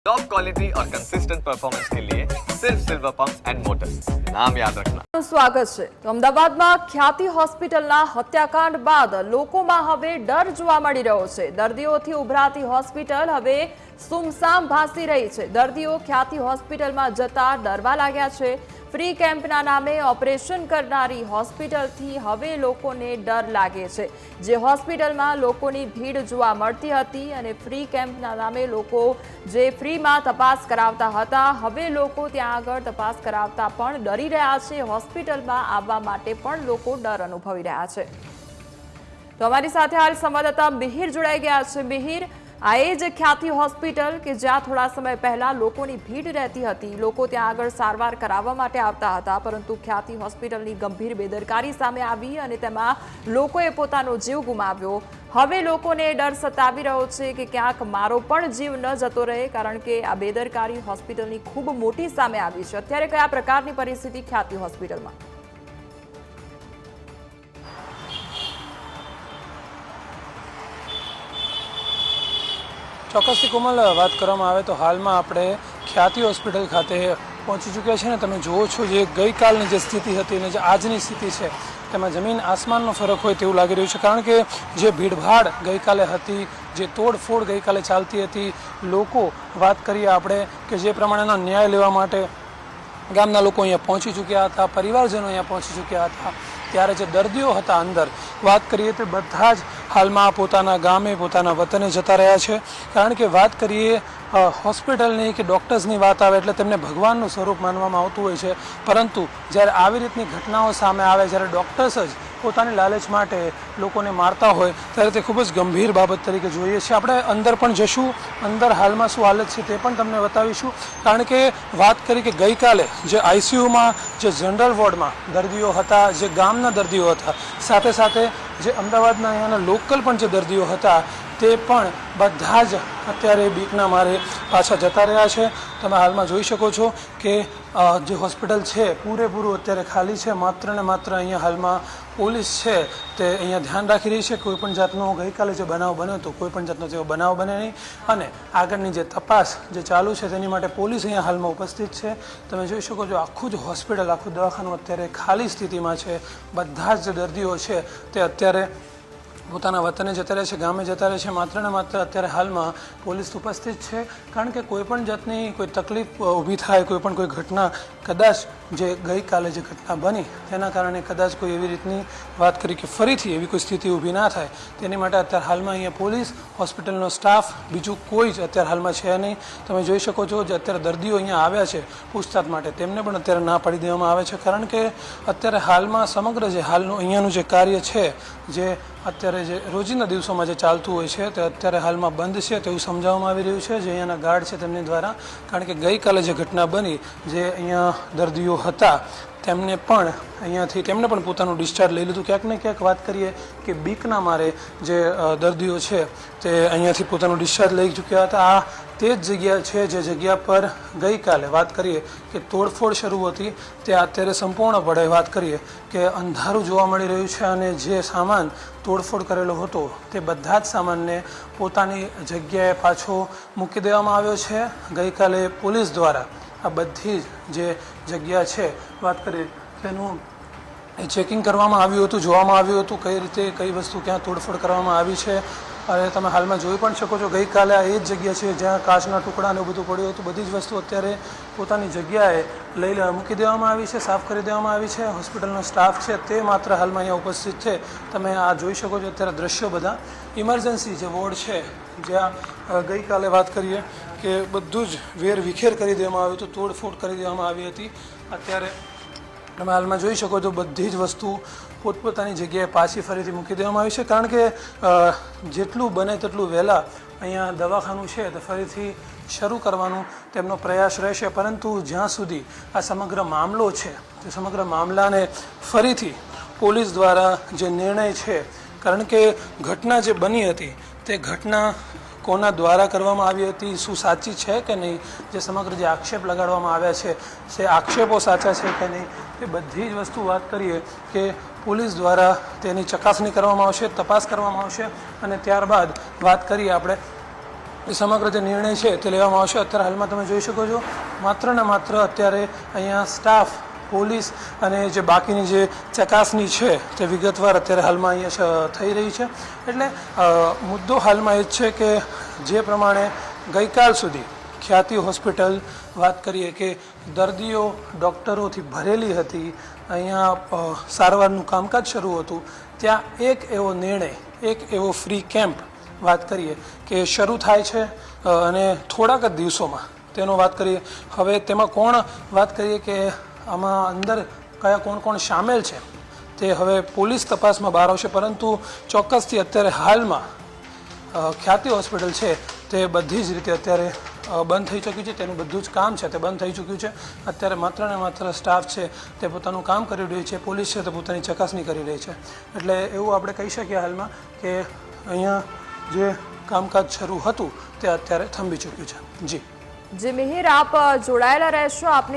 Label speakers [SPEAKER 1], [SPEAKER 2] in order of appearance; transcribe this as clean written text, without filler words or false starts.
[SPEAKER 1] Top quality और consistent performance के लिए सिर्फ सिल्वर पंप्स एंड मोटर्स, नाम याद रखना।
[SPEAKER 2] સ્વાગત છે। અમદાવાદમાં ખ્યાતિ હોસ્પિટલના હત્યાકાંડ બાદ લોકોમાં હવે ડર જોવા મળી રહ્યો છે। દર્દીઓથી ઉભરાતી હોસ્પિટલ હવે સુમસામ ભાસી રહી છે। દર્દીઓ ખ્યાતિ હોસ્પિટલમાં જતા ડરવા લાગ્યા છે। ફ્રી કેમ્પના નામે ઓપરેશન કરનારી હોસ્પિટલથી હવે લોકોને ડર લાગે છે। જે હોસ્પિટલમાં લોકોની ભીડ જોવા મળતી હતી અને ફ્રી કેમ્પના નામે લોકો જે ફ્રીમાં તપાસ કરાવતા હતા, હવે લોકો ત્યાં આગળ તપાસ કરાવતા પણ ડરી રહ્યા છે। હોસ્પિટલમાં આવવા માટે પણ લોકો ડર અનુભવી રહ્યા છે। તો અમારી સાથે હાલ સંવાદદાતા મિહિર જોડાઈ ગયા છે। મિહિર, આ એ જ ખ્યાતિ હોસ્પિટલ કે જ્યાં થોડા સમય પહેલા લોકોની ભીડ રહેતી હતી, લોકો ત્યાં આગળ સારવાર કરાવવા માટે આવતા હતા, પરંતુ ખ્યાતિ હોસ્પિટલની ગંભીર બેદરકારી સામે આવી અને તેમાં લોકોએ પોતાનો જીવ ગુમાવ્યો। હવે લોકોને ડર સતાવી રહ્યો છે કે ક્યાંક મારો પણ જીવ ન જતો રહે, કારણ કે આ બેદરકારી હોસ્પિટલની ખૂબ મોટી સામે આવી છે। અત્યારે કયા પ્રકારની પરિસ્થિતિ ખ્યાતિ હોસ્પિટલમાં?
[SPEAKER 3] ચોક્કસથી કોમલ, વાત કરવામાં આવે તો હાલમાં આપણે ખ્યાતિ હોસ્પિટલ ખાતે પહોંચી ચૂક્યા છે ને તમે જુઓ છો જે ગઈકાલની જે સ્થિતિ હતી અને જે આજની સ્થિતિ છે તેમાં જમીન આસમાનનો ફરક હોય તેવું લાગી રહ્યું છે। કારણ કે જે ભીડભાડ ગઈકાલે હતી, જે તોડફોડ ગઈકાલે ચાલતી હતી, લોકો વાત કરીએ આપણે કે જે પ્રમાણેનો ન્યાય લેવા માટે ગામના લોકો અહીંયા પહોંચી ચૂક્યા હતા, પરિવારજનો અહીંયા પહોંચી ચૂક્યા હતા, ત્યારે જે દર્દીઓ હતા અંદર વાત કરીએ તો બધા જ હાલમાં પોતાના ગામે પોતાના વતને જતા રહ્યા છે। કારણ કે વાત કરીએ હોસ્પિટલની કે ડૉક્ટર્સની વાત આવે એટલે તેમને ભગવાનનું સ્વરૂપ માનવામાં આવતું હોય છે, પરંતુ જ્યારે આવી રીતની ઘટનાઓ સામે આવે, જ્યારે ડૉક્ટર્સ જ પોતાની લાલચ માટે લોકોને મારતા હોય ત્યારે તે ખૂબ જ ગંભીર બાબત તરીકે જોઈએ છીએ। આપણે અંદર પણ જશું, અંદર હાલમાં શું હાલત છે તે પણ તમને બતાવીશું। કારણ કે વાત કરી કે ગઈકાલે જે આઈસીયુમાં જે જનરલ વોર્ડમાં દર્દીઓ હતા, જે ગામના દર્દીઓ હતા, સાથે સાથે જે અમદાવાદના અહીંયાના લોકલ પણ જે દર્દીઓ હતા, તે પણ બધા જ અત્યારે બીકના મારે પાછા જતા રહ્યા છે। તમે હાલમાં જોઈ શકો છો કે જે હોસ્પિટલ છે પૂરેપૂરું અત્યારે ખાલી છે। માત્ર ને માત્ર અહીંયા હાલમાં પોલીસ છે તે અહીંયા ધ્યાન રાખી રહી છે કોઈપણ જાતનો ગઈકાલે જે બનાવ બન્યો હતો કોઈપણ જાતનો જેવો બનાવ બને નહીં, અને આગળની જે તપાસ જે ચાલુ છે તેની માટે પોલીસ અહીંયા હાલમાં ઉપસ્થિત છે। તમે જોઈ શકો છો આખું જ હોસ્પિટલ, આખું દવાખાનું અત્યારે ખાલી સ્થિતિમાં છે। બધા જ દર્દીઓ છે તે અત્યારે પોતાના વતને જતા રહે છે, ગામે જતા રહે છે। માત્ર ને માત્ર અત્યારે હાલમાં પોલીસ ઉપસ્થિત છે, કારણ કે કોઈપણ જાતની કોઈ તકલીફ ઊભી થાય, કોઈ ઘટના કદાચ જે ગઈકાલે જે ઘટના બની તેના કારણે કદાચ કોઈ એવી રીતની વાત કરી કે ફરીથી એવી કોઈ સ્થિતિ ઊભી ના થાય, તેની માટે અત્યારે હાલમાં અહીંયા પોલીસ, હોસ્પિટલનો સ્ટાફ, બીજું કોઈ જ અત્યારે હાલમાં છે નહીં। તમે જોઈ શકો છો જે અત્યારે દર્દીઓ અહીંયા આવ્યા છે પૂછતાછ માટે, તેમને પણ અત્યારે ના પાડી દેવામાં આવે છે, કારણ કે અત્યારે હાલમાં સમગ્ર જે હાલનું અહીંયાનું જે કાર્ય છે, જે અત્યારે જે રોજિંદા દિવસોમાં જે ચાલતું હોય છે તે અત્યારે હાલમાં બંધ છે તેવું સમજાવવામાં આવી રહ્યું છે જે અહીંયાના ગાર્ડ છે તેમની દ્વારા। કારણ કે ગઈકાલે જે ઘટના બની, જે અહીંયા દર્દીઓ હતા તેમને પણ પોતાનું ડિસ્ચાર્જ લઈ લીધું। ક્યાંક ને ક્યાંક વાત કરીએ કે બીકના મારે જે દર્દીઓ છે તે અહીંયાથી પોતાનું ડિસ્ચાર્જ લઈ ચૂક્યા હતા। આ તે જ જગ્યા છે જે જગ્યા પર ગઈકાલે વાત કરીએ કે તોડફોડ શરૂ હતી, તે અત્યારે સંપૂર્ણપણે વાત કરીએ કે અંધારું જોવા મળી રહ્યું છે, અને જે સામાન તોડફોડ કરેલો હતો તે બધા જ સામાનને પોતાની જગ્યાએ પાછો મૂકી દેવામાં આવ્યો છે। ગઈકાલે પોલીસ દ્વારા આ બધી જે જગ્યા છે વાત કરીએ તેનું ચેકિંગ કરવામાં આવ્યું હતું, જોવામાં આવ્યું હતું કઈ રીતે કઈ વસ્તુ ક્યાં તોડફોડ કરવામાં આવી છે। અને તમે હાલમાં જોઈ પણ શકો છો ગઈકાલે આ એ જ જગ્યા છે જ્યાં કાચના ટુકડા ને બધું પડ્યું હતું, બધી જ વસ્તુ અત્યારે પોતાની જગ્યાએ મૂકી દેવામાં આવી છે, સાફ કરી દેવામાં આવી છે। હોસ્પિટલનો સ્ટાફ છે તે માત્ર હાલમાં અહીંયા ઉપસ્થિત છે। તમે આ જોઈ શકો છો અત્યારે દ્રશ્યો બધા ઇમરજન્સી જે વોર્ડ છે જ્યાં ગઈકાલે વાત કરીએ કે બધું જ વેર વિખેર કરી દેવામાં આવ્યું હતું, તોડફોડ કરી દેવામાં આવી હતી। અત્યારે તમે હાલમાં જોઈ શકો છો બધી જ વસ્તુ પોતપોતાની જગ્યાએ પાછી ફરીથી મૂકી દેવામાં આવી છે, કારણ કે જેટલું બને તેટલું વહેલા અહીંયા દવાખાનું છે તે ફરીથી શરૂ કરવાનો તેમનો પ્રયાસ રહેશે। પરંતુ જ્યાં સુધી આ સમગ્ર મામલો છે તે સમગ્ર મામલાને ફરીથી પોલીસ દ્વારા જે નિર્ણય છે, કારણ કે ઘટના જે બની હતી તે ઘટના કોના દ્વારા કરવામાં આવી હતી, શું સાચી છે કે નહીં, જે સમગ્ર જે આક્ષેપ લગાડવામાં આવ્યા છે તે આક્ષેપો સાચા છે કે નહીં, તે બધી જ વસ્તુ વાત કરીએ કે પોલીસ દ્વારા તેની ચકાસણી કરવામાં આવશે, તપાસ કરવામાં આવશે, અને ત્યારબાદ વાત કરીએ આપણે સમગ્ર જે નિર્ણય છે તે લેવામાં આવશે. અત્યારે હાલમાં તમે જોઈ શકો છો માત્ર ને માત્ર અત્યારે અહીંયા સ્ટાફ, પોલીસ અને જે બાકીની જે ચકાસણી છે તે વિગતવાર અત્યારે હાલમાં અહીંયા થઈ રહી છે. એટલે મુદ્દો હાલમાં એ જ છે કે જે પ્રમાણે ગઈકાલ સુધી ખ્યાતિ હોસ્પિટલ વાત કરીએ કે દર્દીઓ ડૉક્ટરોથી ભરેલી હતી, અહીંયા સારવારનું કામકાજ શરૂ હતું, ત્યાં એક એવો નિર્ણય, એક એવો ફ્રી કેમ્પ વાત કરીએ કે શરૂ થાય છે અને થોડાક જ દિવસોમાં તેનો વાત કરીએ. હવે તેમાં કોણ વાત કરીએ કે આમાં અંદર કયા કોણ સામેલ છે તે હવે પોલીસ તપાસમાં બહાર આવશે, પરંતુ ચોક્કસથી અત્યારે હાલમાં ખ્યાતિ હોસ્પિટલ છે તે બધી જ રીતે અત્યારે બંધ થઈ ચૂક્યું છે. તેનું બધું જ કામ છે તે બંધ થઈ ચૂક્યું છે. અત્યારે માત્ર ને માત્ર સ્ટાફ છે તે પોતાનું કામ કરી રહ્યું છે, પોલીસ છે તે પોતાની ચકાસણી કરી રહી છે. એટલે એવું આપણે કહી શકીએ હાલમાં કે અહીંયા જે કામકાજ શરૂ હતું તે અત્યારે થંભી ચૂક્યું છે. જી
[SPEAKER 2] મિહિર, આપ જોડાયેલા રહેશો. આપની